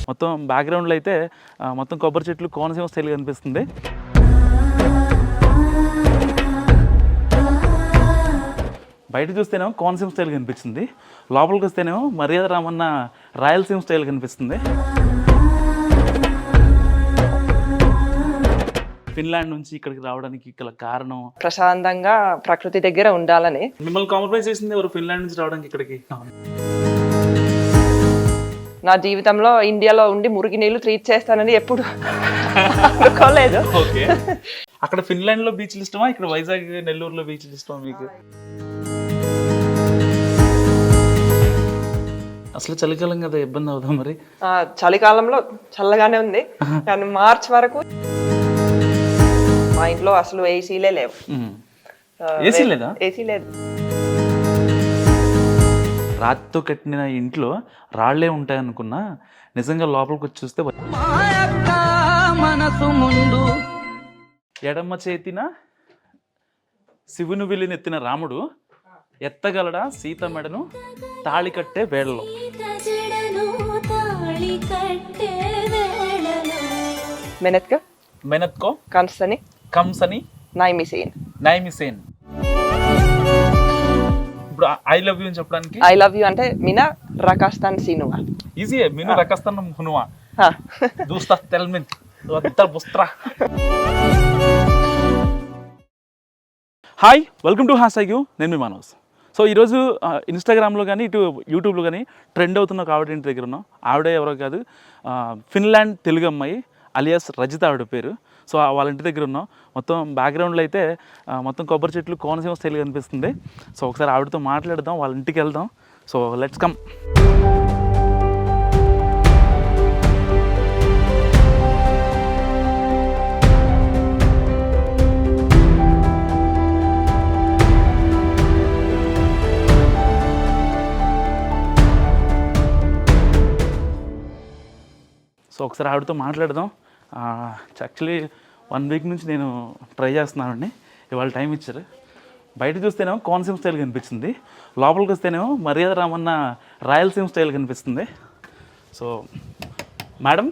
మొత్తం బ్యాక్గ్రౌండ్లో అయితే మొత్తం కొబ్బరి చెట్లు కోనసీమ స్టైల్ కనిపిస్తుంది. బయట చూస్తేనేమో కోనసీమ స్టైల్ కనిపిస్తుంది, లోపలికి వస్తేనేమో మర్యాద రామన్న రాయలసీమ స్టైల్ కనిపిస్తుంది. ఫిన్లాండ్ నుంచి ఇక్కడికి రావడానికి గల కారణం ప్రశాంతంగా ప్రకృతి దగ్గర ఉండాలని. మిమ్మల్ని కాంప్రమైజ్ చేసింది ఎవరు ఫిన్లాండ్ నుంచి రావడానికి ఇక్కడికి? నా జీవితంలో ఇండియాలో ఉండి మురికి నీళ్లు ట్రీట్ చేస్తానని ఎప్పుడు అనుకోలేదు. ఓకే, అక్కడ ఫిన్లాండ్ లో బీచ్లు ఇష్టమా, ఇక్కడ వైజాగ్ నెల్లూరులో బీచ్లు ఇష్టమా మీకు? అసలు చలికాలం కదా, ఇబ్బంది అవుదా మరి? చలికాలంలో చల్లగానే ఉంది, కానీ మార్చ్ వరకు మా ఇంట్లో అసలు ఏసీలే లేవు. ఏసీ లేదా? ఏసీ లేదు. రాతితో కట్టిన ఇంట్లో రాళ్లే ఉంటాయనుకున్నా, నిజంగా లోపలికి వచ్చి చూస్తే మనసు ముందు ఎడమ చేతిన శివుని విల్లునెత్తిన రాముడు ఎత్తగలడా సీత మెడను తాళి కట్టే వేళలో. మెనత్కో కంసని నైమిసేన్. ఇప్పుడు ఐ లవ్ యూ అని చెప్పడానికి ఐ లవ్ యూ అంటే మినా రకాస్తాన్ సీనువా. ఈజీ, మిను రకస్తాన్ హునువా దూస్తా తెల్మిన్ వత్తర్ బుస్త్రా. హాయ్, వెల్కమ్ టు #, నేను మీ మనోజ్. సో ఈరోజు ఇన్స్టాగ్రామ్లో కానీ ఇటు యూట్యూబ్లో కానీ ట్రెండ్ అవుతున్న ఒక ఆవిడ ఇంటి దగ్గర ఉన్నాం. ఆవిడే ఎవరో కాదు, ఫిన్లాండ్ తెలుగు అమ్మాయి అలియాస్ రజిత ఆవిడ పేరు. సో వాళ్ళ ఇంటి దగ్గర ఉన్నాం. మొత్తం బ్యాక్గ్రౌండ్లో అయితే మొత్తం కొబ్బరి చెట్లు కోనసీమ స్టైల్ కనిపిస్తుంది. సో ఒకసారి ఆవిడతో మాట్లాడదాం, వాళ్ళ ఇంటికి వెళ్దాం. So let's come. సో ఒకసారి ఆవిడతో మాట్లాడదాం. యాక్చువల్లీ 1 వీక్ నుంచి నేను ట్రై చేస్తున్నానండి, ఇవాళ టైం ఇచ్చారు. బయట చూస్తేనేమో కోనసీమ స్టైల్ కనిపిస్తుంది, లోపలికి వస్తేనేమో మర్యాద రామన్న రాయలసీమ స్టైల్ కనిపిస్తుంది. So madam,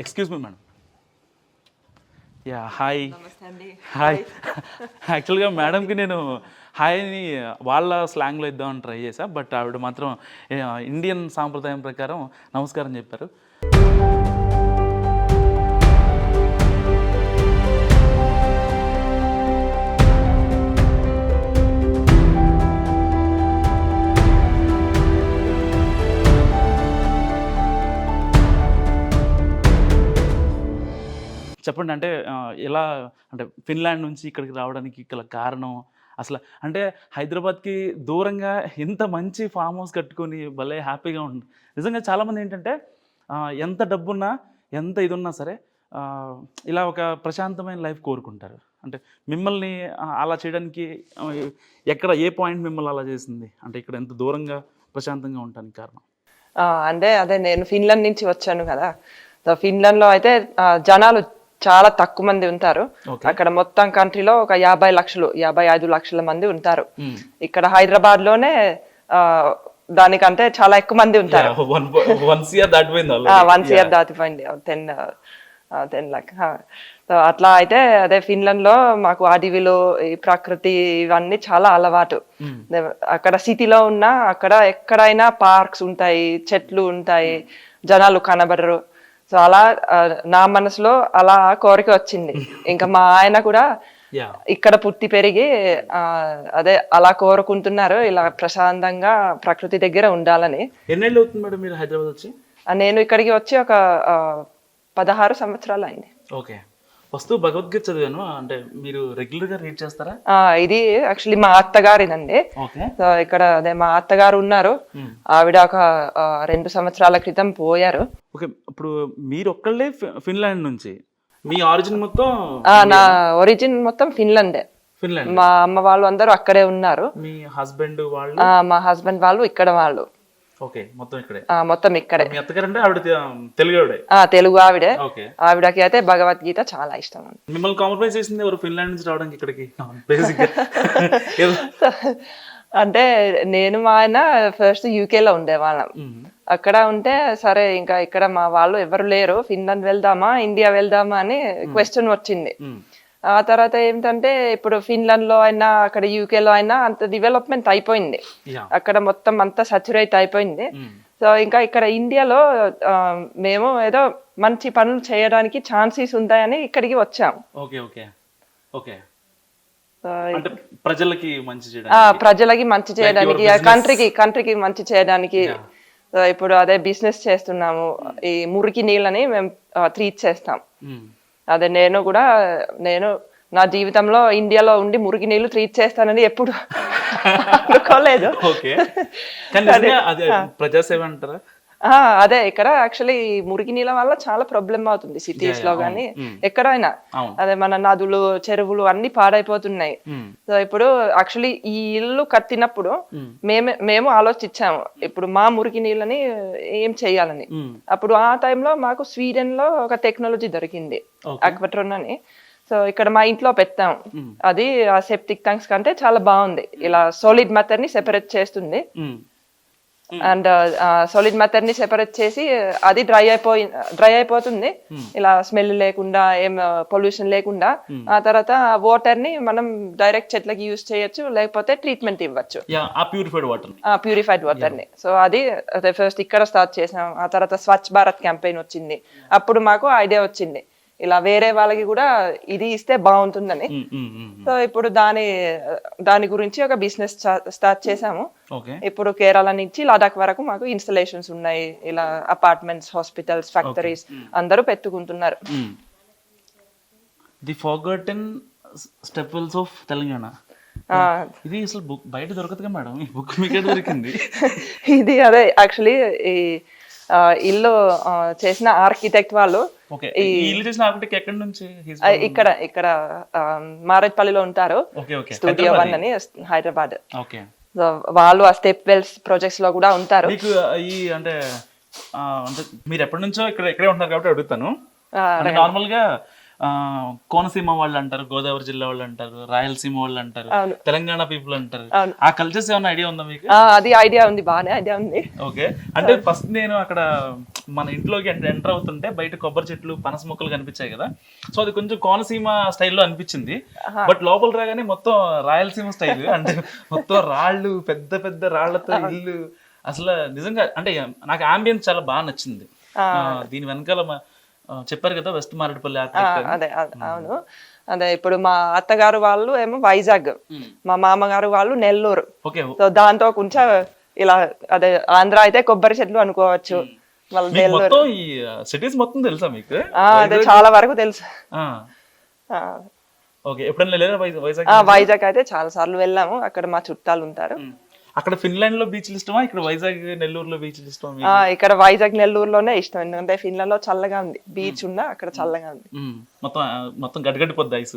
excuse me madam. Yeah, hi. Hi. యాక్చువల్గా మేడంకి నేను హాయ్ అని వాళ్ళ స్లాంగ్లో ఇద్దామని ట్రై చేశా, బట్ ఆవిడ మాత్రం ఇండియన్ సాంప్రదాయం ప్రకారం నమస్కారం చెప్పారు. చెప్పండి, అంటే ఎలా, అంటే ఫిన్లాండ్ నుంచి ఇక్కడికి రావడానికి గల కారణం అసలు, అంటే హైదరాబాద్కి దూరంగా ఎంత మంచి ఫామ్ హౌస్ కట్టుకొని భలే హ్యాపీగా ఉంటుంది. నిజంగా చాలామంది ఏంటంటే ఎంత డబ్బున్నా ఎంత ఇది ఉన్నా సరే ఇలా ఒక ప్రశాంతమైన లైఫ్ కోరుకుంటారు. అంటే మిమ్మల్ని అలా చేయడానికి ఎక్కడ ఏ పాయింట్ మిమ్మల్ని అలా చేసింది, అంటే ఇక్కడ ఎంత దూరంగా ప్రశాంతంగా ఉండడానికి కారణం? అంటే అదే, నేను ఫిన్లాండ్ నుంచి వచ్చాను కదా. ఫిన్లాండ్లో అయితే జనాలు చాలా తక్కువ మంది ఉంటారు. అక్కడ మొత్తం కంట్రీలో ఒక 55 లక్షల మంది ఉంటారు. ఇక్కడ హైదరాబాద్ లోనే దానికంటే చాలా ఎక్కువ మంది ఉంటారు. 1 year దాటిపోయింది, 10 lakh. అట్లా అయితే అదే ఫిన్లాండ్ లో మాకు అడవిలో ఈ ప్రకృతి ఇవన్నీ చాలా అలవాటు. అక్కడ సిటీలో ఉన్నా అక్కడ ఎక్కడైనా పార్క్స్ ఉంటాయి, చెట్లు ఉంటాయి, జనాలు కనబడరు. సో అలా నా మనసులో అలా కోరిక వచ్చింది. ఇంకా మా ఆయన కూడా ఇక్కడ పుట్టి పెరిగి అదే అలా కోరుకుంటున్నారు, ఇలా ప్రశాంతంగా ప్రకృతి దగ్గర ఉండాలని. ఎన్నేళ్ళు అవుతుంది మేడం మీరు హైదరాబాద్ వచ్చి? నేను ఇక్కడికి వచ్చి ఒక 16 సంవత్సరాలు అయింది. ఓకే, వస్తూ భగవద్గీత చదివాను, అంటే మీరు రెగ్యులర్ గా రీడ్ చేస్తారా? ఇది యాక్చువల్లీ మా అత్తగారిదండి. ఇక్కడ అదే మా అత్తగారు ఉన్నారు, ఆవిడ ఒక 2 సంవత్సరాల క్రితం పోయారు. ఓకే, ఇప్పుడు మీరు ఒక్కళ్ళే ఫిన్లాండ్ నుంచి? మీ ఆరిజిన్ మొత్తం? నా ఒరిజిన్ మొత్తం ఫిన్లాండే. ఫిన్లాండ్. మా అమ్మ వాళ్ళు అందరూ అక్కడే ఉన్నారు. మీ హస్బెండ్ వాళ్ళు? మా హస్బెండ్ వాళ్ళు ఇక్కడ వాళ్ళు. ఓకే, మొత్తం ఇక్కడే. మొత్తం ఇక్కడే. మీ అత్తగారు అంటే ఆవిడ తెలుగు ఆవిడే? తెలుగు ఆవిడే. ఆవిడకి అయితే భగవద్గీత చాలా ఇష్టం. మిమ్మల్ని కాంప్రమైజ్ చేసింది ఎవరు ఫిన్లాండ్ నుంచి రావడానికి ఇక్కడికి? అంటే నేను మా ఆయన ఫస్ట్ యూకేలో ఉండేవాళ్ళం. అక్కడ ఉంటే సరే ఇంకా ఇక్కడ మా వాళ్ళు ఎవరు లేరు, ఫిన్లాండ్ వెళ్దామా ఇండియా వెళ్దామా అని క్వశ్చన్ వచ్చింది. ఆ తర్వాత ఏంటంటే ఇప్పుడు ఫిన్లాండ్ లో అయినా అక్కడ యూకేలో అయినా అంత డెవలప్మెంట్ అయిపోయింది, అక్కడ మొత్తం అంతా సచురేట్ అయిపోయింది. సో ఇంకా ఇక్కడ ఇండియాలో మేము ఏదో మంచి పనులు చేయడానికి ఛాన్సెస్ ఉంటాయని ఇక్కడికి వచ్చాం. ప్రజలకి మంచి చేయడానికి కంట్రీకి మంచి చేయడానికి. ఇప్పుడు అదే బిజినెస్ చేస్తున్నాము. ఈ మురికి నీళ్ళని మేము ట్రీట్ చేస్తాం. అదే నేను నా జీవితంలో ఇండియాలో ఉండి మురికి నీళ్లు ట్రీట్ చేస్తానని ఎప్పుడు అనుకోలేదు. ప్రజాసేవ అంటారా? అదే ఇక్కడ యాక్చువల్లీ మురికి నీళ్ళ వల్ల చాలా ప్రాబ్లం అవుతుంది సిటీస్ లో గానీ ఎక్కడైనా. అదే మన నదులు చెరువులు అన్ని పాడైపోతున్నాయి. సో ఇప్పుడు యాక్చువల్లీ ఈ ఇల్లు కట్టినప్పుడు మేము ఆలోచించాము ఇప్పుడు మా మురికి నీళ్ళని ఏం చెయ్యాలని. అప్పుడు ఆ టైంలో మాకు స్వీడన్ లో ఒక టెక్నాలజీ దొరికింది, అక్వాట్రాన్ అని. సో ఇక్కడ మా ఇంట్లో పెట్టాం. అది ఆ సెప్టిక్ ట్యాంక్స్ కంటే చాలా బాగుంది. ఇలా సాలిడ్ మెథడ్ ని సెపరేట్ చేస్తుంది. అండ్ సాలిడ్ మెథడ్ ని సెపరేట్ చేసి అది డ్రై అయిపోతుంది, ఇలా స్మెల్ లేకుండా ఏం పొల్యూషన్ లేకుండా. ఆ తర్వాత వాటర్ ని మనం డైరెక్ట్ చెట్లకి యూజ్ చేయొచ్చు, లేకపోతే ట్రీట్మెంట్ ఇవ్వచ్చు, ప్యూరిఫైడ్ వాటర్ ని. సో అది ఫస్ట్ ఇక్కడ స్టార్ట్ చేసాం. ఆ తర్వాత స్వచ్ఛ భారత్ క్యాంపెయిన్ వచ్చింది. అప్పుడు మాకు ఐడియా వచ్చింది ఇలా వేరే వాళ్ళకి కూడా ఇది ఇస్తే బాగుంటుందని. సో ఇప్పుడు దాని గురించి ఒక బిజినెస్ స్టార్ట్ చేసాము. ఇప్పుడు కేరళ నుంచి లడాక్ వరకు మాకు ఇన్స్టలేషన్స్ ఉన్నాయి. ఇలా అపార్ట్మెంట్స్, హాస్పిటల్స్, ఫ్యాక్టరీస్ అందరూ పెట్టుకుంటున్నారు. The forgotten staples of Telangana. ఇది అసలు బుక్ బయట దొరకదుగా మేడం, ఈ బుక్ మీకు దొరికింది? ఇది అదే యాక్చువల్లీ ఈ ఇల్లు చేసిన ఆర్కిటెక్ట్ వాళ్ళు ఇక్కడ మారేట్పల్లిలో ఉంటారు, స్టూడియో 1 అని, హైదరాబాద్. వాళ్ళు ఆ స్టెప్ వెల్స్ ప్రాజెక్ట్స్ లో కూడా ఉంటారు. అంటే మీరు ఎప్పటి నుంచో ఇక్కడే ఉంటున్నారు కాబట్టి అడుగుతాను. నార్మల్ గా కోనసీమ వాళ్ళు అంటారు, గోదావరి జిల్లా వాళ్ళు అంటారు, రాయలసీమ వాళ్ళు అంటారు, తెలంగాణ పీపుల్ అంటారు. ఆ కల్చర్స్ ఏమైనా ఐడియా ఉందా మీకు? అది ఐడియా ఉంది, బాగానే ఐడియా ఉంది. ఓకే, అంటే ఫస్ట్ నేను అక్కడ మన ఇంట్లోకి ఎంటర్ అవుతుంటే బయట కొబ్బరి చెట్లు, పనస మొక్కలు కనిపించాయి కదా. సో అది కొంచెం కోనసీమ స్టైల్లో అనిపించింది. బట్ లోపల రాగానే మొత్తం రాయలసీమ స్టైల్, అంటే మొత్తం రాళ్ళు, పెద్ద పెద్ద రాళ్లతో ఇల్లు. అసలు నిజంగా అంటే నాకు ఆంబియన్స్ చాలా బాగా నచ్చింది. దీని వెనకాల చెప్పారు కదా వెస్ట్ మారేడుపల్లి. అదే అవును. అదే ఇప్పుడు మా అత్తగారు వాళ్ళు ఏమో వైజాగ్, మా మామగారు వాళ్ళు నెల్లూరు. సో దాంతో కొంచెం ఇలా అదే ఆంధ్ర అయితే కొబ్బరి చెట్లు అనుకోవచ్చు. సిటీస్ మొత్తం తెలుసా మీకు? అదే చాలా వరకు తెలుసు. వైజాగ్ అయితే చాలా సార్లు వెళ్ళాము, అక్కడ మా చుట్టాలు ఉంటారు. అక్కడ ఫిన్లాండ్ లో బీచ్లు ఇష్టమా, ఇక్కడ వైజాగ్ నెల్లూరులో బీచ్లు ఇష్టమా? ఇక్కడ వైజాగ్ నెల్లూరులోనే ఇష్టం, ఎందుకంటే ఫిన్లాండ్ లో చల్లగా ఉంది, బీచ్ ఉన్నా అక్కడ చల్లగా ఉంది. మొత్తం గడ్డగడ్డిపోద్ది ఐస్.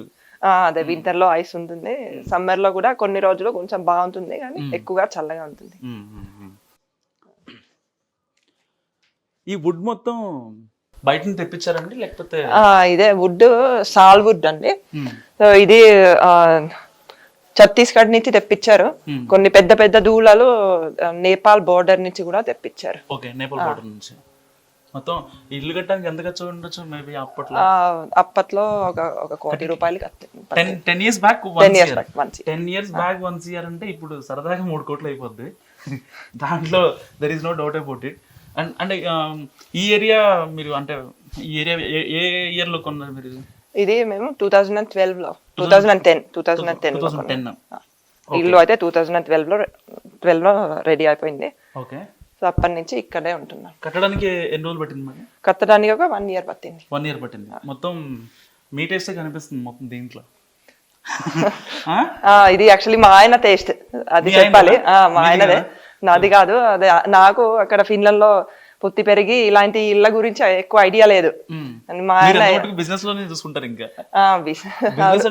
అదే వింటర్ లో ఐస్ ఉంటుంది, సమ్మర్ లో కూడా కొన్ని రోజులు కొంచెం బాగుంటుంది, కానీ ఎక్కువగా చల్లగా ఉంటుంది. ఈ వుడ్ మొత్తం బయట నుంచి తెప్పించారండి లేకపోతే? ఇదే వుడ్ సాల్ వుడ్ అండి. సో ఇది ఛత్తీస్గఢ్ నుంచి తెప్పించారు. కొన్ని పెద్ద పెద్ద దూలాలు నేపాల్ బోర్డర్ నుంచి కూడా తెప్పించారు. నేపాల్ బోర్డర్ నుంచి. మొత్తం ఇల్లు కట్టడానికి ఎంత ఖర్చు ఉండొచ్చు మేబీ అప్పట్లో? అప్పట్లో ఒక ₹1 కోటి 10 years back 10 years back 1 year అంటే ఇప్పుడు సరదాగా 3 కోట్లు అయిపోద్ది. దాంట్లో there is no doubt about it. అంటే ఈ ఏరియా మీరు అంటే ఈ ఏరియా ఏ ఇయర్ లో కొన్నారు మీరు? ఇది మేము 2012 లో 2010 ఇల్లు అయితే 2012 లో రెడీ అయిపోయింది. ఓకే, సో అప్పటి నుంచి ఇక్కడే ఉంటున్నాం. కట్టడానికి ఎన్ని రోజులు పట్టింది మరి? కట్టడానికి ఒక 1 year పట్టింది. 1 year పట్టింది. మొత్తం మీ టేస్ట్ కనిపిస్తుంది మొత్తం దీంట్లో. ఇది యాక్చువల్లీ మా ఆయన టేస్ట్, అది చెప్పాలి. మా ఆయనదే, నాది కాదు. అదే నాకు అక్కడ ఫిన్లాండ్ లో పుట్టి పెరిగి ఇలాంటి ఇళ్ళ గురించి ఎక్కువ ఐడియా లేదు. మా ఆయన బిజినెస్ లోనే చూసుకుంటారు, ఇంకా బిజినెస్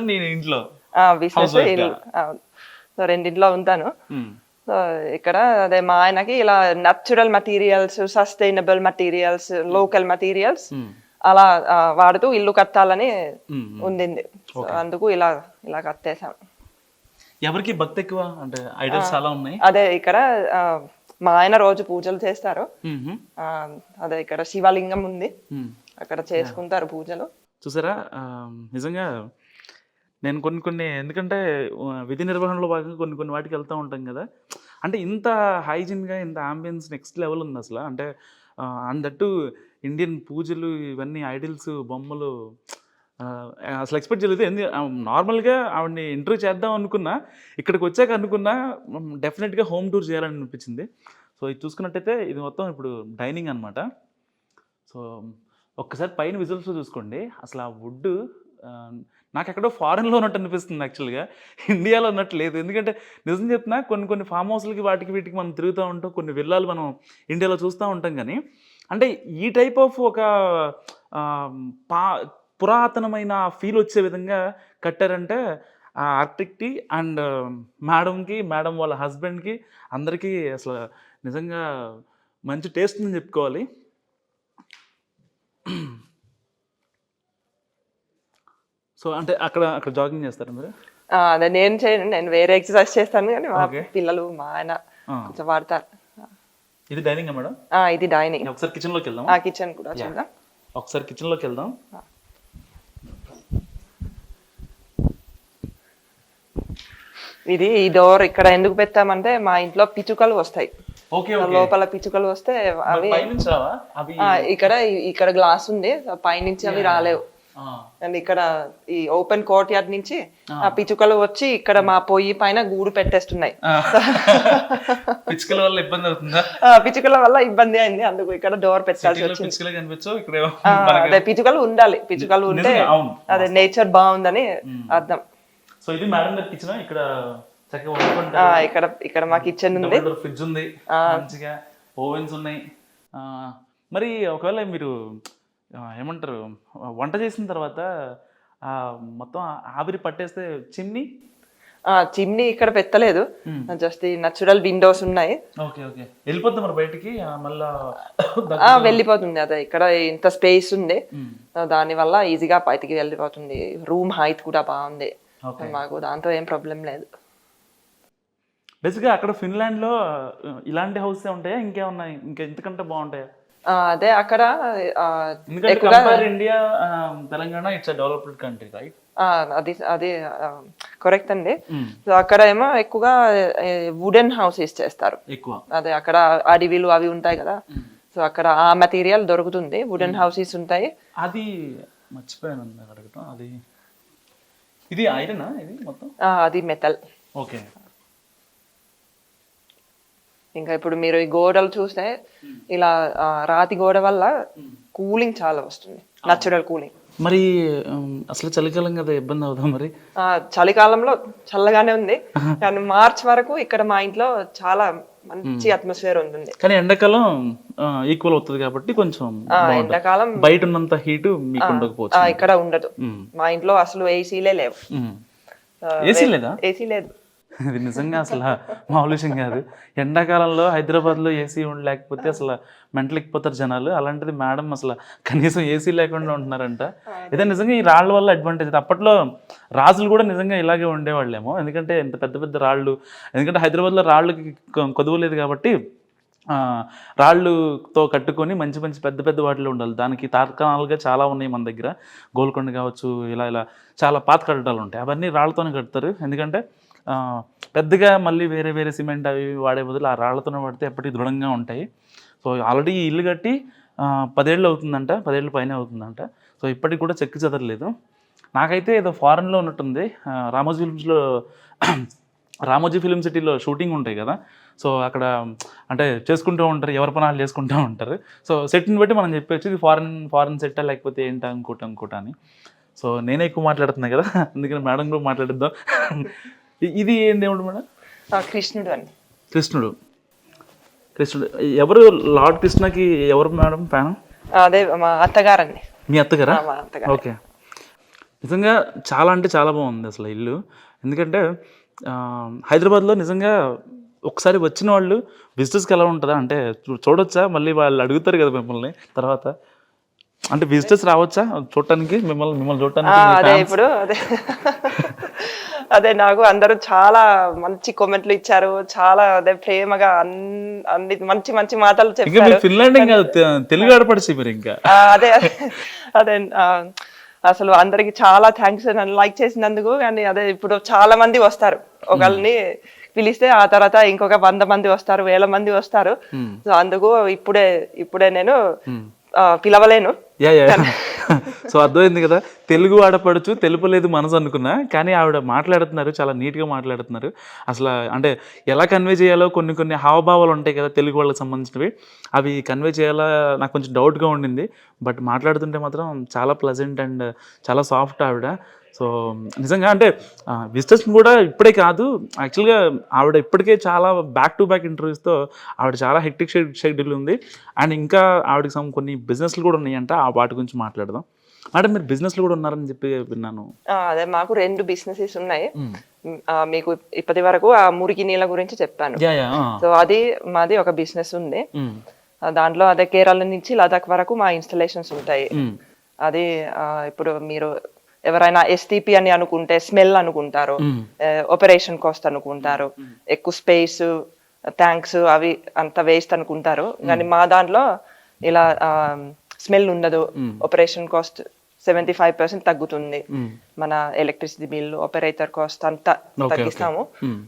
సో రెండింట్లో ఉంటాను. సో ఇక్కడ అదే మా ఆయనకి ఇలా natural materials, sustainable materials, local materials అలా వాడుతూ ఇల్లు కట్టాలని ఉండింది. సో అందుకు ఇలా కట్టేసాం. ఎవరికి భక్తి ఎక్కువ అంటే ఐడల్స్ చాలా ఉన్నాయి. అదే ఇక్కడ మా ఆయన రోజు పూజలు చేస్తారు. అదే ఇక్కడ శివలింగం ఉంది, అక్కడ చేసుకుంటారు పూజలు. చూసారా నిజంగా నేను కొన్ని ఎందుకంటే విధి నిర్వహణలో భాగంగా కొన్ని వాటికి వెళ్తూ ఉంటాం కదా, అంటే ఇంత హైజీన్గా ఇంత ఆంబియన్స్ నెక్స్ట్ లెవెల్ ఉంది అసలు. అంటే అందట్టు ఇండియన్ పూజలు ఇవన్నీ ఐడిల్స్ బొమ్మలు అసలు ఎక్స్పెక్ట్ చేయలేదు. నార్మల్గా ఆవిడని ఇంటర్వ్యూ చేద్దాం అనుకున్నా, ఇక్కడికి వచ్చాక అనుకున్నా డెఫినెట్గా హోమ్ టూర్ చేయాలని అనిపించింది. సో ఇది చూసుకున్నట్టయితే ఇది మొత్తం ఇప్పుడు డైనింగ్ అనమాట. సో ఒక్కసారి పైన విజువల్స్ చూసుకోండి, అసలు ఆ వుడ్ నాకు ఎక్కడో ఫారెన్లో ఉన్నట్టు అనిపిస్తుంది యాక్చువల్గా, ఇండియాలో ఉన్నట్టు లేదు. ఎందుకంటే నిజం చెప్తున్నా కొన్ని ఫామ్ హౌస్లకి వాటికి వీటికి మనం తిరుగుతూ ఉంటాం, కొన్ని విల్లాలు మనం ఇండియాలో చూస్తూ ఉంటాం, కానీ అంటే ఈ టైప్ ఆఫ్ ఒక పురాతనమైన ఫీల్ వచ్చే విధంగా కట్టారంటే ఆ ఆర్కిటెక్ట్కి అండ్ మేడం వాళ్ళ హస్బెండ్కి అందరికీ అసలు నిజంగా మంచి టేస్ట్ ఉందని చెప్పుకోవాలి. సో అంటే అక్కడ జాగింగ్ చేస్తారా మీరు? అదే నేను చేయను, నేను వేరే ఎక్సర్సైజ్ చేస్తాను, కానీ మా పిల్లలు మా ఆయన కొంచెం వాడతారు. ఇది డైనింగ్ మేడం? ఇది డైనింగ్. ఒకసారి కిచెన్లోకి వెళ్దాం. కిచెన్ కూడా చూద్దాం. ఒకసారి కిచెన్లోకి వెళ్దాం. ఇది ఈ డోర్ ఇక్కడ ఎందుకు పెట్టామంటే మా ఇంట్లో పిచ్చుకలు వస్తాయి, లోపల పిచ్చుకలు వస్తే అవి ఇక్కడ గ్లాస్ ఉంది, పైనుంచి అవి రాలేవు. అండ్ ఇక్కడ ఈ ఓపెన్ కోర్ట్ యార్డ్ నుంచి ఆ పిచ్చుకలు వచ్చి ఇక్కడ మా పొయ్యి పైన గూడు పెట్టేస్తున్నాయి. పిచ్చుకల వల్ల ఇబ్బంది అవుతుందా? పిచ్చుకల వల్ల ఇబ్బంది అయింది, అందుకు ఇక్కడ డోర్ పెట్టాల్సి వచ్చింది. అదే పిచ్చుకలు ఉండాలి, పిచ్చుకలు ఉంటే అదే నేచర్ బాగుందని అర్థం. సో ఇది మేడం గారి కిచెన్. ఇక్కడ మా కిచెన్ ఉంది, ఫ్రిడ్జ్ ఉంది, మంచిగా ఓవెన్స్ ఉన్నాయి. మరి ఒకవేళ మీరు ఏమంటారు వంట చేసిన తర్వాత మొత్తం ఆవిరి పట్టేస్తే చిమ్నీ ఇక్కడ పెట్టలేదు, జస్ట్ న్యాచురల్ విండోస్ ఉన్నాయి. వెళ్ళిపోతుంది మరి బయటికి వెళ్ళిపోతుంది. అదే ఇక్కడ ఇంత స్పేస్ ఉంది, దాని వల్ల ఈజీగా బయటికి వెళ్ళిపోతుంది. రూమ్ హైట్ కూడా బాగుంది మాకు, దాంతో ఏం ప్రాబ్లం లేదు. బేసిక్గా అక్కడ ఫిన్లాండ్లో ఇలాంటి హౌస్ ఉంటాయా, ఇంకేమన్నా ఇంకా ఇంతకంటే బాగుంటాయా? అదే అక్కడ India Telangana it's developed country right? అది కరెక్ట్ అండి. సో అక్కడ ఏమో ఎక్కువగా వుడెన్ హౌసెస్ చేస్తారు ఎక్కువ. అదే అక్కడ అడవిలు అవి ఉంటాయి కదా, సో అక్కడ ఆ మెటీరియల్ దొరుకుతుంది, వుడెన్ హౌసెస్ ఉంటాయి. అది మర్చిపోయాను అడగటం, ఇది ఐరన్, ఇది మొత్తం అది మెటల్. ఓకే. ఇంకా ఇప్పుడు మీరు ఈ గోడలు చూస్తే ఇలా రాతి గోడ వల్ల కూలింగ్ చాలా వస్తుంది, న్యాచురల్ కూలింగ్. మరి అసలు చలికాలం కదా, ఇబ్బంది అవుదా మరి? చలికాలంలో చల్లగానే ఉంది, కానీ మార్చ్ వరకు ఇక్కడ మా ఇంట్లో చాలా మంచి అట్మాస్ఫియర్ ఉంటుంది. కానీ ఎండాకాలం ఈక్వల్ అవుతుంది కాబట్టి కొంచెం ఎండాకాలం బయట ఉన్నంత హీట్ మీకు ఉండకపోవచ్చు, ఇక్కడ ఉండదు. మా ఇంట్లో అసలు ఏసీలే లేవు. ఏసీ లేదా? ఏసీ లేదు. ఇది నిజంగా అసలు మామూలు విషయం కాదు. ఎండాకాలంలో హైదరాబాద్లో ఏసీ లేకపోతే అసలు మెంటలెక్కిపోతారు జనాలు. అలాంటిది మేడం అసలు కనీసం ఏసీ లేకుండా ఉంటున్నారంట. ఇదే నిజంగా ఈ రాళ్ళ వల్ల అడ్వాంటేజ్. అప్పట్లో రాజులు కూడా నిజంగా ఇలాగే ఉండేవాళ్ళేమో, ఎందుకంటే ఇంత పెద్ద పెద్ద రాళ్ళు, ఎందుకంటే హైదరాబాద్లో రాళ్ళకి కొదువలేదు కాబట్టి రాళ్ళుతో కట్టుకొని మంచి మంచి పెద్ద పెద్ద వాటిలో ఉండాలి. దానికి తార్కాణాలుగా చాలా ఉన్నాయి మన దగ్గర, గోల్కొండ కావచ్చు, ఇలా చాలా పాత కట్టడాలు ఉంటాయి, అవన్నీ రాళ్ళతోనే కడతారు. ఎందుకంటే పెద్దగా మళ్ళీ వేరే వేరే సిమెంట్ అవి వాడే బదులు ఆ రాళ్లతోనే వాడితే ఎప్పటికీ దృఢంగా ఉంటాయి. సో ఆల్రెడీ ఈ ఇల్లు కట్టి 10 ఏళ్ళు అవుతుందంట, 10 ఏళ్ళ పైన అవుతుందంట. సో ఇప్పటికి కూడా చెక్కి చెదరలేదు. నాకైతే ఏదో ఫారెన్లో ఉన్నట్టుంది. రామోజీ ఫిలిం సిటీలో షూటింగ్ ఉంటాయి కదా, సో అక్కడ అంటే చేసుకుంటూ ఉంటారు, ఎవరి పనాలు చేసుకుంటూ ఉంటారు. సో సెట్ని బట్టి మనం చెప్పవచ్చు ఇది ఫారెన్ సెట్టా లేకపోతే ఏంటా ఇంకోట అని. సో నేనే ఎక్కువ మాట్లాడుతున్నాను కదా, అందుకని మేడం కూడా మాట్లాడిద్దాం. ఇది ఏం దేవుడు మేడం? కృష్ణుడు అండి. కృష్ణుడు ఎవరు? లార్డ్ కృష్ణకి ఎవరు మేడం ఫ్యాన్? అదే మా అత్తగారండి. మీ అత్తగారా? ఓకే. నిజంగా చాలా అంటే చాలా బాగుంది అసలు ఇల్లు. ఎందుకంటే హైదరాబాద్లో నిజంగా ఒకసారి వచ్చిన వాళ్ళు విజిటర్స్కి ఎలా ఉంటుందా అంటే చూడొచ్చా, మళ్ళీ వాళ్ళు అడుగుతారు కదా మిమ్మల్ని తర్వాత, అంటే విజిటర్స్ రావచ్చా చూడటానికి, మిమ్మల్ని చూడటానికి? అదే ఇప్పుడు అదే నాకు అందరూ చాలా మంచి కామెంట్లు ఇచ్చారు, చాలా అదే ప్రేమగా అన్ని మంచి మంచి మాటలు ఇంకా చెప్పారు. మీరు ఫిన్లాండ్ ఇంకా తెలుగు ఆడపడిచి మీరు ఇంకా అదే అదే అసలు అందరికి చాలా థ్యాంక్స్ నన్ను లైక్ చేసినందుకు. కానీ అదే ఇప్పుడు చాలా మంది వస్తారు, ఒకళ్ళని పిలిస్తే ఆ తర్వాత ఇంకొక 100 మంది వస్తారు, 1000 మంది వస్తారు. సో అందుకు ఇప్పుడే నేను పిలవలేను. యా యా సో అర్థమైంది కదా, తెలుగు ఆడపడుచు తెలుపలేదు మనసు అనుకున్నా, కానీ ఆవిడ మాట్లాడుతున్నారు, చాలా నీట్గా మాట్లాడుతున్నారు. అసలు అంటే ఎలా కన్వే చేయాలో కొన్ని హావభావాలు ఉంటాయి కదా తెలుగు వాళ్ళకి సంబంధించినవి, అవి కన్వే చేయాలా నాకు కొంచెం డౌట్గా ఉండింది. బట్ మాట్లాడుతుంటే మాత్రం చాలా ప్లజెంట్ అండ్ చాలా సాఫ్ట్ ఆవిడ. సో నిజంగా అంటే విజిటర్స్ కూడా ఇప్పుడే కాదు, యాక్చువల్గా ఆవిడ ఇప్పటికే చాలా బ్యాక్ టు బ్యాక్ ఇంటర్వ్యూస్తో ఆవిడ చాలా హెక్టిక్ షెడ్యూల్ ఉంది. అండ్ ఇంకా ఆవిడకి కొన్ని బిజినెస్లు కూడా ఉన్నాయంట, ఆ వాటి గురించి మాట్లాడదాం. మేడం మీరు బిజినెస్లు కూడా ఉన్నారని చెప్పి విన్నాను. అదే మాకు 2 బిజినెసెస్ ఉన్నాయి. మీకు ఇప్పటి వరకు ఆ మురికి నీళ్ళ గురించి చెప్పాను. సో అది మాది ఒక బిజినెస్ ఉంది. దాంట్లో అదే కేరళ నుంచి లదాఖ్ వరకు మా ఇన్స్టలేషన్స్ ఉంటాయి. అది ఇప్పుడు మీరు ఎవరైనా ఎస్టీపీ అని అనుకుంటే స్మెల్ అనుకుంటారు, ఆపరేషన్ కాస్ట్ అనుకుంటారు, ఎక్కువ స్పేస్ ట్యాంక్స్ అవి అంత వేస్ట్ అనుకుంటారు. కానీ మా దాంట్లో ఇలా స్మెల్ ఉండదు, ఆపరేషన్ కాస్ట్ 75% తగ్గుతుంది, మన ఎలక్ట్రిసిటీ బిల్ ఆపరేటర్ కాస్ట్ అంతా తగ్గిస్తాము.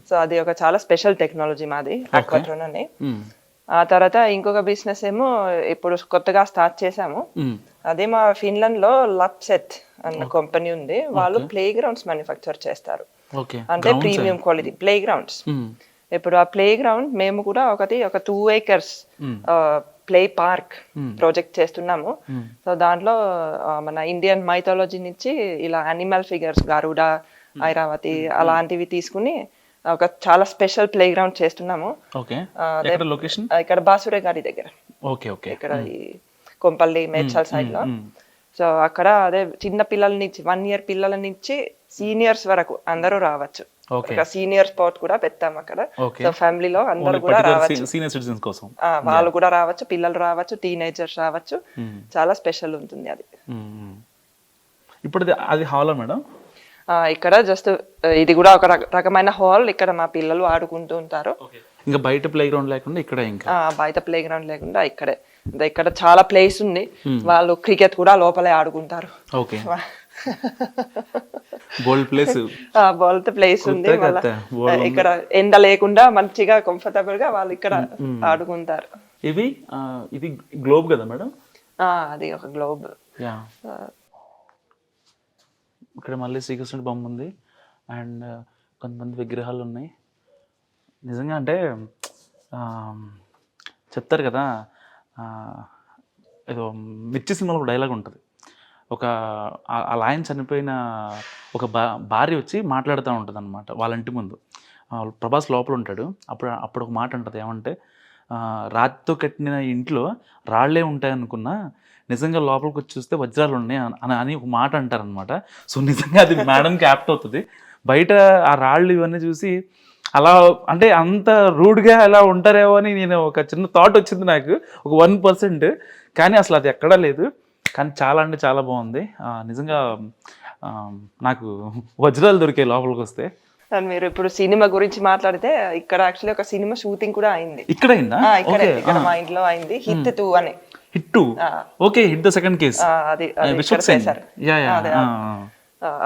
సో అది ఒక చాలా స్పెషల్ టెక్నాలజీ మాది ఆక్వాట్రోన్ అని. ఆ తర్వాత ఇంకొక బిజినెస్ ఏమో ఇప్పుడు కొత్తగా స్టార్ట్ చేసాము. అదే మా ఫిన్లాండ్ లో లప్సెట్ అన్న కంపెనీ ఉంది, వాళ్ళు ప్లే గ్రౌండ్స్ మ్యానుఫ్యాక్చర్ చేస్తారు. అంటే ప్రీమియం క్వాలిటీ ప్లే గ్రౌండ్స్. ఇప్పుడు ఆ ప్లే గ్రౌండ్ మేము కూడా ఒక 2 acres ప్లే పార్క్ ప్రాజెక్ట్ చేస్తున్నాము. సో దాంట్లో మన ఇండియన్ మైథాలజీ నుంచి ఇలా యానిమల్ ఫిగర్స్ గరుడ, ఐరావతి అలాంటివి తీసుకుని ఒక చాలా స్పెషల్ ప్లే గ్రౌండ్ చేస్తున్నాము. ఇక్కడ బాసురే గారి దగ్గర, ఇక్కడ ఈ కొంపల్లి మేడ్చల్ సైడ్ లో. సో అక్కడ అదే చిన్న పిల్లల నుంచి 1 year పిల్లల నుంచి సీనియర్స్ వరకు అందరూ రావచ్చు. ఒక సీనియర్ స్పాట్ కూడా పెట్టాము అక్కడ. సో ఫ్యామిలీలో అందరూ కూడా రావచ్చు, వాళ్ళు కూడా రావచ్చు, పిల్లలు రావచ్చు, టీనేజర్స్ రావచ్చు. చాలా స్పెషల్ ఉంటుంది అది. ఇప్పుడు అది హాల్ మేడం, ఇక్కడ జస్ట్ ఇది కూడా ఒక రకమైన హాల్. ఇక్కడ మా పిల్లలు ఆడుకుంటూ ఉంటారు. ఇంకా బయట ప్లే గ్రౌండ్ లేకుండా ఇక్కడ, ఇంకా బయట ప్లే గ్రౌండ్ లేకుండా ఇక్కడే. ఇక్కడ చాలా ప్లేస్ ఉంది, వాళ్ళు క్రికెట్ కూడా లోపలే ఆడుకుంటారు. బోల్డ్ ప్లేస్ ఉంది. ఇక్కడ ఎండ లేకుండా మంచిగా కంఫర్టబుల్ గా వాళ్ళు ఇక్కడ ఆడుకుంటారు. ఇది గ్లోబ్ కదా మేడం? అది ఒక గ్లోబ్. ఇక్కడ మళ్ళీ శ్రీకృష్ణుడి బొమ్మ ఉంది అండ్ కొంతమంది విగ్రహాలు ఉన్నాయి. నిజంగా అంటే చెప్తారు కదా, ఏదో మిర్చి సినిమాలో ఒక డైలాగ్ ఉంటుంది, ఒక ఆ లయన్ చనిపోయిన ఒక భార్య వచ్చి మాట్లాడుతూ ఉంటుంది అనమాట వాళ్ళ ఇంటి ముందు. ప్రభాస్ లోపల ఉంటాడు. అప్పుడు ఒక మాట ఉంటుంది, ఏమంటే రాతితో కట్టిన ఇంట్లో రాళ్లే ఉంటాయి అనుకున్నా, నిజంగా లోపలికి వచ్చి చూస్తే వజ్రాలు ఉన్నాయి అని ఒక మాట అంటారనమాట. సో నిజంగా అది మేడంకి యాప్ట్ అవుతుంది. బయట ఆ రాళ్ళు ఇవన్నీ చూసి అలా అంటే అంత రూడ్గా అలా ఉంటారేమో అని నేను ఒక చిన్న థాట్ వచ్చింది నాకు, ఒక 1%. కానీ అసలు అది ఎక్కడా లేదు. కానీ చాలా అంటే చాలా బాగుంది నిజంగా. నాకు వజ్రాలు దొరికాయి లోపలికి వస్తే. మీరు ఇప్పుడు సినిమా గురించి మాట్లాడితే ఇక్కడ యాక్చువల్లీ ఒక సినిమా షూటింగ్ కూడా అయింది. ఇక్కడ అయిందా? ఇక్కడ మా ఇంట్లో అయింది, హిట్ 2 అని. Hit the second case.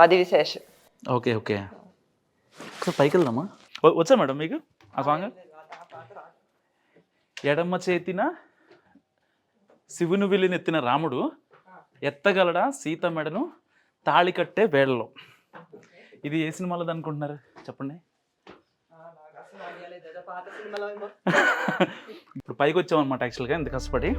అది విశేష్. ఓకే పైకి వెళ్దామా? వచ్చా మేడం మీకు ఆ సాంగ్? ఎడమ చేతిన శివుని విల్లునెత్తిన రాముడు ఎత్తగలడా సీత మెడను తాళి కట్టే వేళలో. ఇది ఏ సినిమాలో అనుకుంటున్నారు చెప్పండి? ఇప్పుడు పైకి వచ్చామన్నమాట యాక్చువల్గా ఇంత కష్టపడి.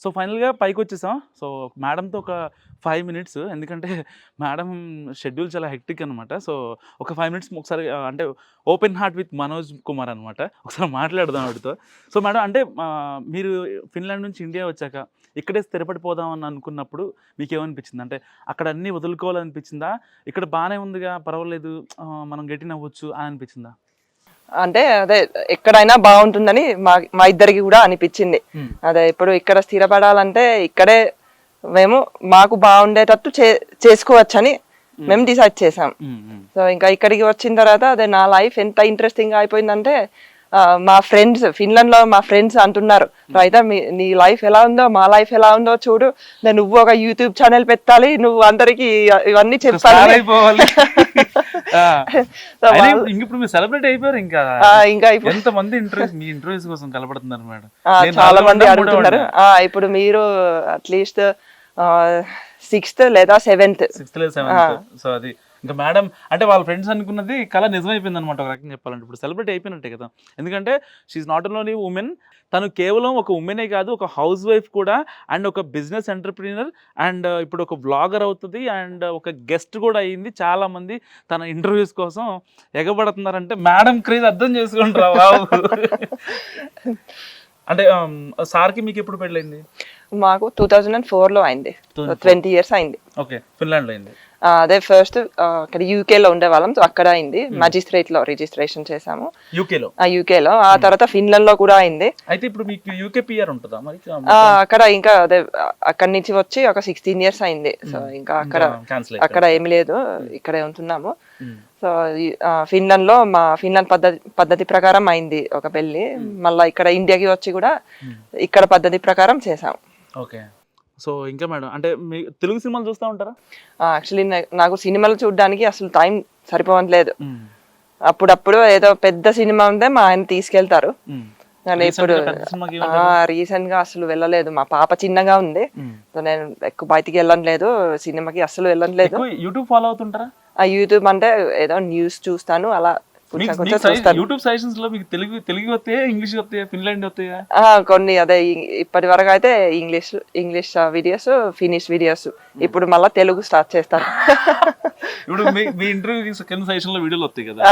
సో సో ఫైనల్గా పైకి వచ్చేసాం. సో మేడంతో ఒక 5 మినిట్స్, ఎందుకంటే మేడం షెడ్యూల్ చాలా హెక్టిక్ అనమాట. సో ఒక 5 మినిట్స్ ఒకసారి అంటే open heart with Manoj Kumar అనమాట, ఒకసారి మాట్లాడదాం ఆవిడతో. సో మేడం, అంటే మీరు ఫిన్లాండ్ నుంచి ఇండియా వచ్చాక ఇక్కడే స్థిరపడిపోదామని అనుకున్నప్పుడు మీకు ఏమనిపించింది? అంటే అక్కడ అన్నీ వదులుకోవాలనిపించిందా, ఇక్కడ బాగానే ఉందిగా పర్వాలేదు మనం గెటిన్ అవ్వచ్చు అని అనిపించిందా? అంటే అదే ఎక్కడైనా బాగుంటుందని మా ఇద్దరికి కూడా అనిపించింది. అదే ఇప్పుడు ఇక్కడ స్థిరపడాలంటే ఇక్కడే మేము మాకు బాగుండేటట్టు చేసుకోవచ్చని మేము డిసైడ్ చేసాం. సో ఇంకా ఇక్కడికి వచ్చిన తర్వాత అదే నా లైఫ్ ఎంత ఇంట్రెస్టింగ్ అయిపోయిందంటే మా ఫ్రెండ్స్ ఫిన్లాండ్ లో మా ఫ్రెండ్స్ అంటున్నారు, అయితే నీ లైఫ్ ఎలా ఉందో మా లైఫ్ ఎలా ఉందో చూడు, నువ్వు ఒక యూట్యూబ్ ఛానల్ పెట్టాలి, నువ్వు అందరికి ఇవన్నీ చెప్పాలి. ఇప్పుడు మీరు సెలబ్రేట్ అయిపోయారు. ఇంకా ఎంత మంది మీ ఇంటర్వ్యూస్ కోసం కలపడుతున్నారు మేడం, చాలా మంది అడుగుతున్నారు. ఇప్పుడు మీరు అట్లీస్ట్ 6th లేదా 7th. సో అది ఇంకా మేడం అంటే వాళ్ళ ఫ్రెండ్స్ అనుకున్నది కళ నిజమైపోయింది అనమాట ఒక రకంగా చెప్పాలంటే. ఇప్పుడు సెలబ్రేట్ అయిపోయినట్టే కదా, ఎందుకంటే షీఈ్ నాట్ ఓన్లీ ఉమెన్, తను కేవలం ఒక ఉమెనే కాదు, ఒక హౌస్ వైఫ్ కూడా, అండ్ ఒక బిజినెస్ ఎంటర్ప్రీనర్, అండ్ ఇప్పుడు ఒక బ్లాగర్ అవుతుంది, అండ్ ఒక గెస్ట్ కూడా అయ్యింది. చాలా మంది తన ఇంటర్వ్యూస్ కోసం ఎగబడుతున్నారంటే మేడం క్రేజ్ అర్థం చేసుకుంటారా బాబు. అంటే సార్కి మీకు ఎప్పుడు పెళ్ళైంది? మాకు 2004లో అయింది, 20 years అయింది. ఓకే, ఫిన్లాండ్ లో అయింది. అదే ఫస్ట్ అక్కడ యూకేలో ఉండేవాళ్ళం, సో అక్కడ అయింది. మ్యాజిస్ట్రేట్ లో రిజిస్ట్రేషన్ చేసాము యూకేలో. ఆ తర్వాత ఫిన్లాండ్ లో కూడా అయింది. అయితే ఇప్పుడు మీకు యూకే పిఆర్ ఉంటుందా మరి? అక్కడ ఇంకా అదే అక్కడి నుంచి వచ్చి ఒక 16 years అయింది. సో ఇంకా అక్కడ ఏమి లేదు, ఇక్కడే ఉంటున్నాము. సో ఫిన్లాండ్ లో మా ఫిన్లాండ్ పద్ధతి ప్రకారం అయింది ఒక పెళ్లి. మళ్ళీ ఇక్కడ ఇండియాకి వచ్చి కూడా ఇక్కడ పద్ధతి ప్రకారం చేసాం. ఓకే. సో ఇంకా మేడం, అంటే మీ తెలుగు సినిమాలు చూస్తూ ఉంటారా? యాక్చువల్లీ నాకు సినిమాలు చూడడానికి అసలు టైం సరిపోవట్లేదు. అప్పుడప్పుడు ఏదో పెద్ద సినిమా ఉంటే మా ఆయన తీసుకెళ్తారు, కానీ ఇప్పుడు రీసెంట్ గా అసలు వెళ్ళలేదు. మా పాప చిన్నగా ఉంది, సో నేను ఎక్కువ బయటికి వెళ్ళట్లేదు, సినిమాకి అసలు వెళ్ళట్లేదు. YouTube follow అవుతుంటారా? యూట్యూబ్ అంటే ఏదో న్యూస్ చూస్తాను అలా. యూట్యూబ్ సజెషన్స్ లో మీకు తెలుగు వస్తాయా, ఇంగ్లీష్ వస్తాయా, ఫిన్లాండ్ వస్తాయా? కొన్ని అదే ఇప్పటి వరకు అయితే ఇంగ్లీష్ వీడియోస్, ఫినిష్ వీడియోస్. ఇప్పుడు మళ్ళీ తెలుగు స్టార్ట్ చేస్తాను. ఇప్పుడు మీ ఇంటర్వ్యూ సెకండ్ సజెషన్ లో వీడియోలు వస్తాయి కదా,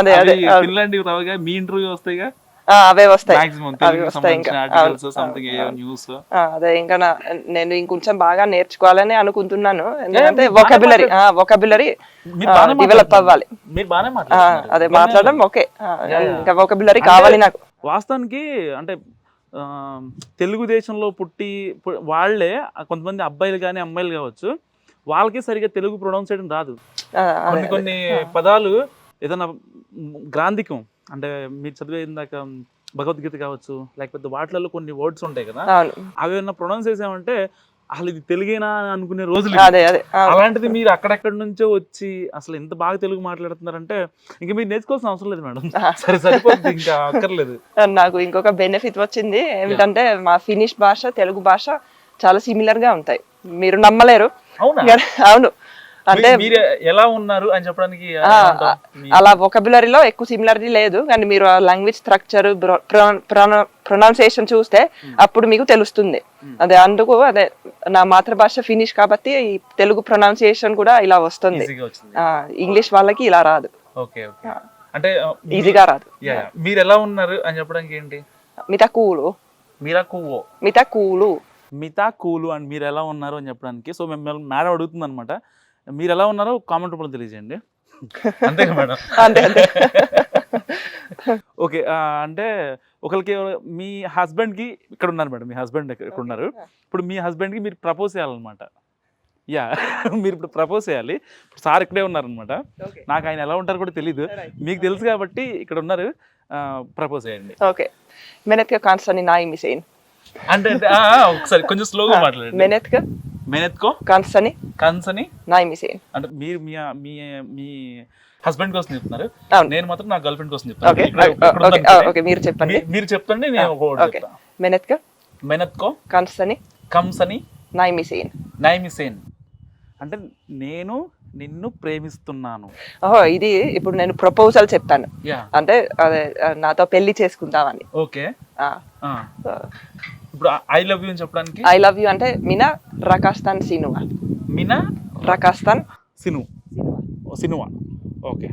ఫిన్లాండ్ రావుగా మీ ఇంటర్వ్యూ వస్తాయిగా? అవే వస్తాయి. అదే ఇంకా నేను ఇంకొంచెం బాగా నేర్చుకోవాలని అనుకుంటున్నాను, ఎందుకంటే వొకాబులరీ డెవలప్ అవ్వాలి. అదే మాట్లాడడం ఓకే, ఇంకా వొకాబులరీ కావాలి నాకు. వాస్తవానికి అంటే తెలుగుదేశంలో పుట్టి వాళ్ళే కొంతమంది అబ్బాయిలు కానీ అమ్మాయిలు కావచ్చు, వాళ్ళకి సరిగా తెలుగు ప్రొనౌన్స్ చేయడం రాదు. కొన్ని పదాలు ఏదైనా గ్రాంధికం అంటే మీరు చదివే ఇందాక భగవద్గీత కావచ్చు, లేకపోతే వాటిలలో కొన్ని వర్డ్స్ ఉంటాయి కదా, అవి ఏమన్నా ప్రొనౌన్స్ చేసామంటే అసలు ఇది తెలుగేనా అని అనుకునే రోజులు. అలాంటిది మీరు అక్కడెక్కడి నుంచో వచ్చి అసలు ఎంత బాగా తెలుగు మాట్లాడుతున్నారంటే ఇంకా మీరు నేర్చుకోవాల్సిన అవసరం లేదు మేడం, సరిపోతుంది, ఇంకా అక్కర్లేదు. నాకు ఇంకొక బెనిఫిట్ వచ్చింది ఏమిటంటే మా ఫినిష్ భాష తెలుగు భాష చాలా సిమిలర్ గా ఉంటాయి, మీరు నమ్మలేరు. అవును, అంటే ఎలా ఉన్నారు అని చెప్పడానికి అలా వొకాబులరీలో ఎక్కువ సిమిలారిటీ లేదు, కానీ మీరు లాంగ్వేజ్ స్ట్రక్చర్, ప్రొనౌన్సియేషన్ చూస్తే అప్పుడు మీకు తెలుస్తుంది. అదే అందుకు అదే నా మాతృభాష ఫినిష్ కాబట్టి తెలుగు ప్రొనౌన్సియేషన్ కూడా ఇలా వస్తుంది, ఇంగ్లీష్ వాళ్ళకి ఇలా రాదు, అంటే ఈజీగా రాదు. మీరు ఎలా ఉన్నారు అని చెప్పడానికి ఏంటి? మితా కూలు అండ్ మీరు ఎలా ఉన్నారు అని చెప్పడానికి. సో మిమ్మల్ని మేడం అడుగుతుంది అనమాట, మీరు ఎలా ఉన్నారో కామెంట్ రూపంలో తెలియజేయండి. అంతే మేడం. ఓకే, అంటే ఒకరికి మీ హస్బెండ్కి ఇక్కడ ఉన్నారు మేడం, మీ హస్బెండ్ ఇక్కడ ఉన్నారు. ఇప్పుడు మీ హస్బెండ్కి మీరు ప్రపోజ్ చేయాలన్నమాట. మీరు ఇప్పుడు ప్రపోజ్ చేయాలి. ఇప్పుడు సార్ ఇక్కడే ఉన్నారనమాట, నాకు ఆయన ఎలా ఉంటారు కూడా తెలీదు, మీకు తెలుసు కాబట్టి ఇక్కడ ఉన్నారు, ప్రపోజ్ చేయండి. ఓకే. మెనెత్క కాన్సని నాయి మిసేన్ అంటే ఒకసారి కొంచెం స్లోగా మాట్లాడండి. మెనెత్కో కాన్సని నాయి మిసేన్ అంటే మీరు మీ హస్బెండ్ కోసం చెప్తున్నారు, నేను మాత్రం నా గర్ల్ ఫ్రెండ్ కోసం చెప్తాను. మీరు చెప్పండి, నేను మెనెత్కో కంసని నాయి మిసేన్ అంటే నేను నిన్ను ప్రేమిస్తున్నాను. ఇది ఇప్పుడు నేను ప్రపోజల్ చెప్తాను, అంటే అదే నాతో పెళ్లి చేసుకుంటామని. ఓకే. ఇప్పుడు ఐ లవ్ యూ అని చెప్పడానికి ఐ లవ్ యూ అంటే మినా రకాస్తాన్ సినువా. మీనా రకాస్తాన్ సినువా. ఓకే,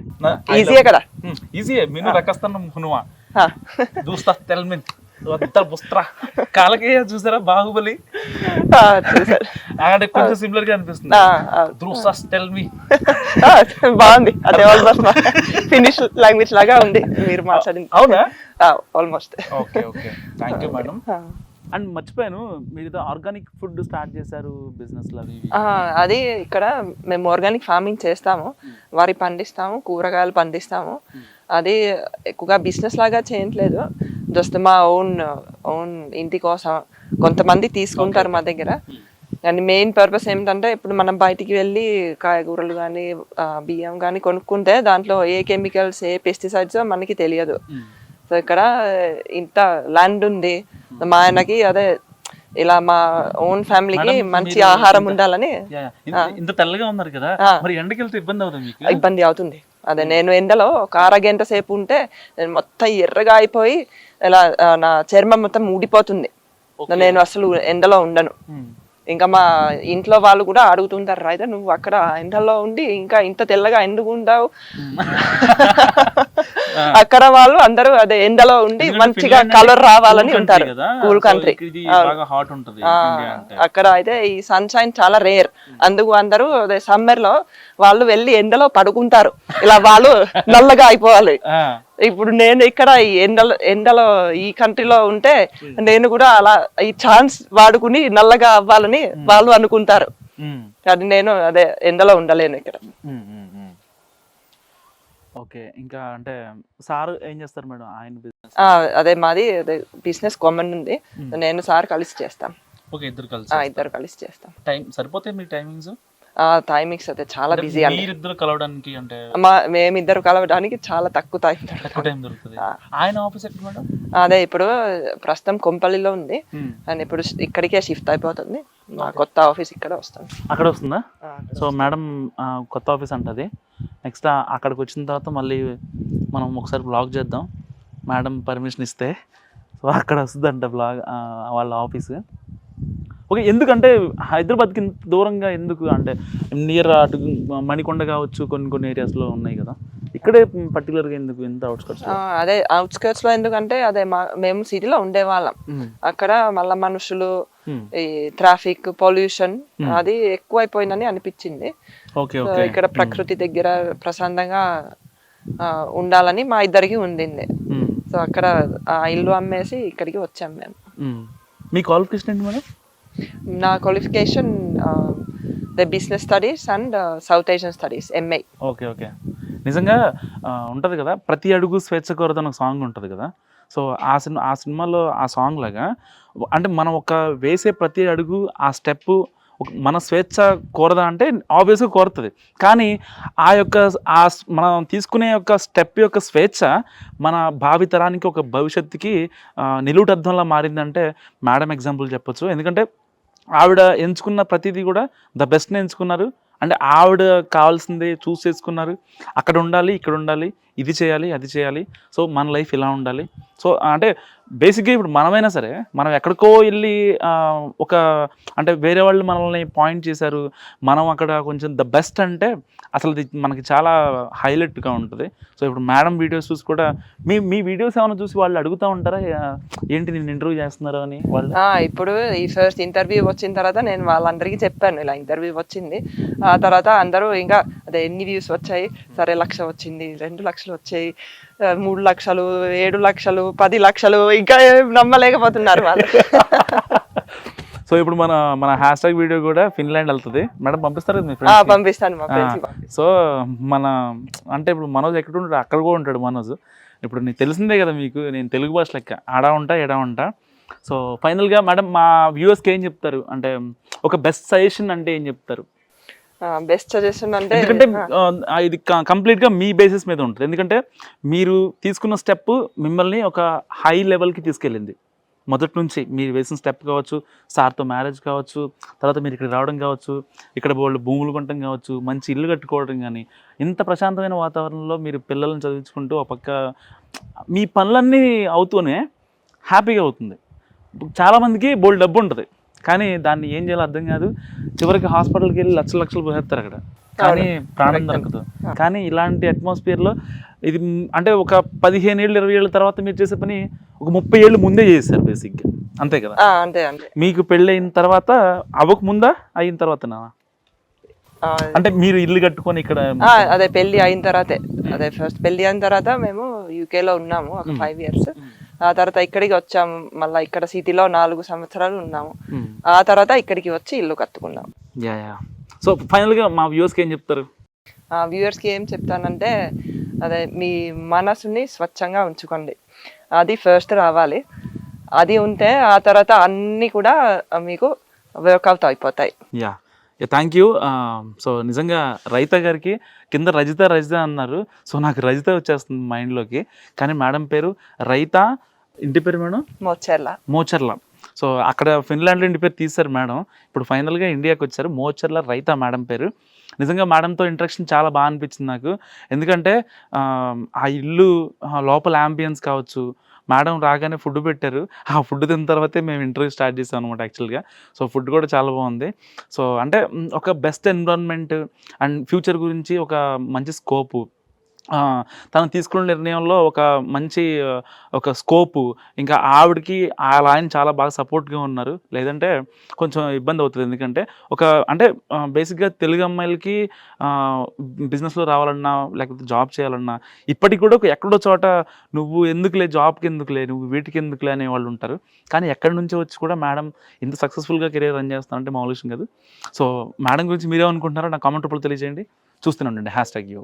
ఈజీయే కదా. ఈజీయే. మీను రకస్తాను హునువా దూస్తా తెల్మిన్ బుస్త్రా కాలకే చూసారా బాహుబలి అక్కడ కొంచెం సిమిలర్ గా అనిపిస్తుంది. దూస్తాస్ టెల్ మీ బాగుంది. అదే ఆల్మోస్ట్ ఫినిష్ లాంగ్వేజ్ లాగా ఉంది మీరు మాట్లాడింది. అవునా? Almost. Okay okay, thank you madam. And మర్చిపోయాను, మీరు ఆర్గానిక్ ఫుడ్ స్టార్ట్ చేశారు బిజినెస్ లో. అది ఇక్కడ మేము ఆర్గానిక్ ఫార్మింగ్ చేస్తాము, వరి పండిస్తాము, కూరగాయలు పండిస్తాము. అది ఎక్కువగా బిజినెస్ లాగా చేయట్లేదు, జస్ట్ మా ఓన్ ఇంటి కోసం. కొంతమంది తీసుకుంటారు మా దగ్గర. అండ్ మెయిన్ పర్పస్ ఏమిటంటే ఇప్పుడు మనం బయటికి వెళ్ళి కాయగూరలు కానీ బియ్యం కానీ కొనుక్కుంటే దాంట్లో ఏ కెమికల్స్ ఏ పెస్టిసైడ్స్ మనకి తెలియదు. సో ఇక్కడ ఇంత ల్యాండ్ ఉంది మా ఆయనకి, అదే ఇలా మా ఓన్ ఫ్యామిలీకి మంచి ఆహారం ఉండాలని. ఇంత తెల్లగా ఉన్నారు కదా, మరి ఎండకి వెళ్తే ఇబ్బంది అవుతుంది మీకు? ఇబ్బంది అవుతుంది. అదే నేను ఎండలో ఒక అరగంట సేపు ఉంటే నేను మొత్తం ఎర్రగా అయిపోయి ఇలా నా చర్మం మొత్తం ఊడిపోతుంది. నేను అసలు ఎండలో ఉండను. ఇంకా మా ఇంట్లో వాళ్ళు కూడా అడుగుతుంటారు, అయితే నువ్వు అక్కడ ఎండలో ఉండి ఇంకా ఇంత తెల్లగా ఎందుకు ఉండవు? అక్కడ వాళ్ళు అందరూ అదే ఎండలో ఉండి మంచిగా కలర్ రావాలని ఉంటారు. కూల్ కంట్రీ అక్కడ అయితే ఈ సన్షైన్ చాలా రేర్. అందుకు అందరూ అదే సమ్మర్ లో వాళ్ళు వెళ్ళి ఎండలో పడుకుంటారు, ఇలా వాళ్ళు నల్లగా అయిపోవాలి. ఇప్పుడు నేను ఇక్కడ ఈ ఎండలో ఈ కంట్రీలో ఉంటే నేను కూడా అలా ఈ ఛాన్స్ వాడుకుని నల్లగా అవ్వాలని వాళ్ళు అనుకుంటారు. అది నేను అదే ఎండలో ఉండలేను ఇక్కడ. ఓకే, ఇంకా అంటే సార్ ఏం చేస్తారు మేడం? ఆయన బిజినెస్ అదే మాది బిజినెస్ కామన్ ఉంది, నేను సార్ కలిసి చేస్తాం. ఓకే, ఇద్దరు కలిసి చేస్తాం. టైం సరిపోతే మీ టైమింగ్స్? టైమింగ్స్ అయితే చాలా బిజీ అండి. మీరిద్దరు కలవడానికి అంటే మేమిద్దరు కలవడానికి చాలా తక్కువ టైం దొరుకుతుంది. ఆయన ఆఫీస్ ఎక్కడ మేడం? అదే ఇప్పుడు ప్రస్తుతం కొంపల్లిలో ఉంది, అండ్ ఇప్పుడు ఇక్కడికే షిఫ్ట్ అయిపోతుంది. మా కొత్త ఆఫీస్ ఇక్కడ వస్తుంది. అక్కడ వస్తుందా? సో మేడం కొత్త ఆఫీస్ అంటది. నెక్స్ట్ అక్కడికి వచ్చిన తర్వాత మళ్ళీ మనం ఒకసారి బ్లాగ్ చేద్దాం, మేడం పర్మిషన్ ఇస్తే. సో అక్కడ వస్తుందంట బ్లాగ్ వాళ్ళ ఆఫీస్. ఓకే, ఎందుకంటే హైదరాబాద్కి ఇంత దూరంగా ఎందుకు అంటే నియర్ అటు మణికొండ కావచ్చు, కొన్ని ఏరియాస్లో ఉన్నాయి కదా, ఇక్కడే పర్టికులర్గా ఎందుకు ఇంత అవుట్స్కర్ట్స్? అదే అవుట్స్కర్ట్స్ లో ఎందుకంటే అదే మేము సిటీలో ఉండేవాళ్ళం, అక్కడ మళ్ళా మనుషులు ఈ ట్రాఫిక్ పొల్యూషన్ అది ఎక్కువైపోయిందని అనిపించింది. ఇక్కడ ప్రకృతి దగ్గర ప్రశాంతంగా ఉండాలని మా ఇద్దరికి ఉండింది. సో అక్కడ ఇల్లు అమ్మేసి ఇక్కడికి వచ్చాం మేము. మీ క్వాలిఫికేషన్ ఏంటి మేడం? నా qualification business studies and south Asian studies, MA. Okay okay, నిజంగా ఉంటుంది కదా, ప్రతి అడుగు స్వేచ్ఛ కోరదని ఒక సాంగ్ ఉంటుంది కదా. సో ఆ సినిమాలో ఆ సాంగ్ లాగా అంటే మనం ఒక వేసే ప్రతి అడుగు ఆ స్టెప్ మన స్వేచ్ఛ కోరదా అంటే ఆబ్వియస్గా కోరుతుంది, కానీ మనం తీసుకునే యొక్క స్టెప్ యొక్క స్వేచ్ఛ మన భావితరానికి ఒక భవిష్యత్తుకి నిలువుటద్దంలా మారిందంటే మేడం ఎగ్జాంపుల్ చెప్పొచ్చు. ఎందుకంటే ఆవిడ ఎంచుకున్న ప్రతిదీ కూడా ద బెస్ట్ని ఎంచుకున్నారు. అంటే ఆవిడ కావాల్సింది చూస్ చేసుకున్నారు, అక్కడ ఉండాలి, ఇక్కడ ఉండాలి, ఇది చేయాలి, అది చేయాలి, సో మన లైఫ్ ఇలా ఉండాలి. సో అంటే బేసిక్గా ఇప్పుడు మనమైనా సరే మనం ఎక్కడికో వెళ్ళి ఒక అంటే వేరే వాళ్ళు మనల్ని పాయింట్ చేశారు, మనం అక్కడ కొంచెం ద బెస్ట్ అంటే అసలు మనకి చాలా హైలైట్గా ఉంటుంది. సో ఇప్పుడు మేడం వీడియోస్ చూసి కూడా మీ వీడియోస్ ఏమైనా చూసి వాళ్ళు అడుగుతూ ఉంటారా, ఏంటి నేను ఇంటర్వ్యూ చేస్తున్నారు అని వాళ్ళు? ఇప్పుడు ఈ ఫస్ట్ ఇంటర్వ్యూ వచ్చిన తర్వాత నేను వాళ్ళందరికీ చెప్పాను ఇలా ఇంటర్వ్యూ వచ్చింది. ఆ తర్వాత అందరూ ఇంకా అదే ఎన్ని వ్యూస్ వచ్చాయి, సరే 1 లక్ష వచ్చింది, 2 లక్షలు వచ్చాయి, 3 లక్షలు, 7 లక్షలు, 10 లక్షలు, ఇంకా నమ్మలేకపోతున్నారు వాళ్ళు. సో ఇప్పుడు మన హ్యాష్ ట్యాగ్ వీడియో కూడా ఫిన్లాండ్ వెళ్తుంది మేడం, పంపిస్తారు? పంపిస్తాను మా ఫ్రెండ్స్. సో మన అంటే ఇప్పుడు మనోజ్ ఎక్కడ ఉంటాడు, అక్కడ కూడా ఉంటాడు మనోజ్. ఇప్పుడు నీకు తెలిసిందే కదా మీకు, నేను తెలుగు భాష లెక్క ఆడా ఉంటా ఎడా ఉంటా. సో ఫైనల్గా మేడం మా వ్యూవర్స్కి ఏం చెప్తారు, అంటే ఒక బెస్ట్ సజెషన్ అంటే ఏం చెప్తారు? బెస్ట్ సజెషన్ అంటే ఎందుకంటే ఇది కంప్లీట్గా మీ బేసిస్ మీద ఉంటుంది, ఎందుకంటే మీరు తీసుకున్న స్టెప్ మిమ్మల్ని ఒక హై లెవెల్కి తీసుకెళ్ళింది. మొదటి నుంచి మీరు వేసిన స్టెప్ కావచ్చు, సార్తో మ్యారేజ్ కావచ్చు, తర్వాత మీరు ఇక్కడ రావడం కావచ్చు, ఇక్కడ వాళ్ళు భూములు కొనడం కావచ్చు, మంచి ఇల్లు కట్టుకోవడం కానీ, ఇంత ప్రశాంతమైన వాతావరణంలో మీరు పిల్లల్ని చదివించుకుంటూ ఒక పక్క మీ పనులన్నీ అవుతూనే హ్యాపీగా అవుతుంది. చాలామందికి బోల్డ్ డబ్బు ఉంటుంది, కానీ దాన్ని ఏం చేయాలో అర్థం కాదు. చివరికి హాస్పిటల్కి వెళ్ళి లక్షలు పోసేస్తారు అక్కడ, కానీ ప్రాణం దొరకదు. కానీ ఇలాంటి అట్మాస్ఫియర్లో ఇది అంటే ఒక 15 ఏళ్ళు 20 ఏళ్ళ తర్వాత మీరు చేసే పని ఒక 30 ఏళ్ళు ముందే చేశారు బేసిక్గా, అంతే కదా? అంతే అంతే. మీకు పెళ్ళి అయిన తర్వాత అవ్వక ముందా అయిన తర్వాతనా? అంటే మీరు ఇల్లు కట్టుకొని ఇక్కడ అదే పెళ్లి అయిన తర్వాతే, అదే ఫస్ట్ పెళ్లి అయిన తర్వాత మేము యూకేలో ఉన్నాము ఒక 5 years. ఆ తర్వాత ఇక్కడికి వచ్చాము, మళ్ళీ ఇక్కడ సిటీలో 4 సంవత్సరాలు ఉన్నాము. ఆ తర్వాత ఇక్కడికి వచ్చి ఇల్లు కట్టుకున్నాము. యా. సో ఫైనల్గా మా వ్యూవర్స్కి ఏం చెప్తారు? వ్యూవర్స్కి ఏం చెప్తానంటే, అదే మీ మనసుని స్వచ్ఛంగా ఉంచుకోండి, అది ఫస్ట్ రావాలి. అది ఉంటే ఆ తర్వాత అన్నీ కూడా మీకు వర్కౌట్ అయిపోతాయి. Yeah, thank you. సో నిజంగా రైతా గారికి కింద రజిత అన్నారు, సో నాకు రజిత వచ్చేస్తుంది మైండ్లోకి, కానీ మేడం పేరు రైతా, ఇంటి పేరు మేడం మోచర్ల. సో అక్కడ ఫిన్లాండ్లో ఇంటి పేరు తీశారు మేడం, ఇప్పుడు ఫైనల్గా ఇండియాకి వచ్చారు. మోచర్ల రైతా మేడం పేరు. నిజంగా మేడంతో ఇంట్రాక్షన్ చాలా బాగా అనిపించింది నాకు, ఎందుకంటే ఆ ఇల్లు లోపల యాంబియన్స్ కావచ్చు, మేడం రాగానే ఫుడ్ పెట్టారు, ఆ ఫుడ్ తిన్న తర్వాతే మేము ఇంటర్వ్యూ స్టార్ట్ చేసాం అనమాట యాక్చువల్గా. సో ఫుడ్ కూడా చాలా బాగుంది. సో అంటే ఒక బెస్ట్ ఎన్విరాన్మెంట్ అండ్ ఫ్యూచర్ గురించి ఒక మంచి స్కోపు, తను తీసుకున్న నిర్ణయంలో ఒక మంచి ఒక స్కోపు, ఇంకా ఆవిడకి ఆయన చాలా బాగా సపోర్ట్గా ఉన్నారు. లేదంటే కొంచెం ఇబ్బంది అవుతుంది, ఎందుకంటే ఒక అంటే బేసిక్గా తెలుగు అమ్మాయిలకి బిజినెస్లో రావాలన్నా లేకపోతే జాబ్ చేయాలన్నా ఇప్పటికి కూడా ఎక్కడో చోట నువ్వు ఎందుకులే జాబ్కి ఎందుకులే, నువ్వు వీటికి ఎందుకులే అనే వాళ్ళు ఉంటారు. కానీ ఎక్కడి నుంచి వచ్చి కూడా మేడం ఇంత సక్సెస్ఫుల్గా కెరీర్ రన్ చేస్తానంటే మామూలు విషయం కాదు. సో మేడం గురించి మీరేమనుకుంటున్నారో నా కామెంట్ రూపంలో తెలియజేయండి. చూస్తూనే ఉండండి #you.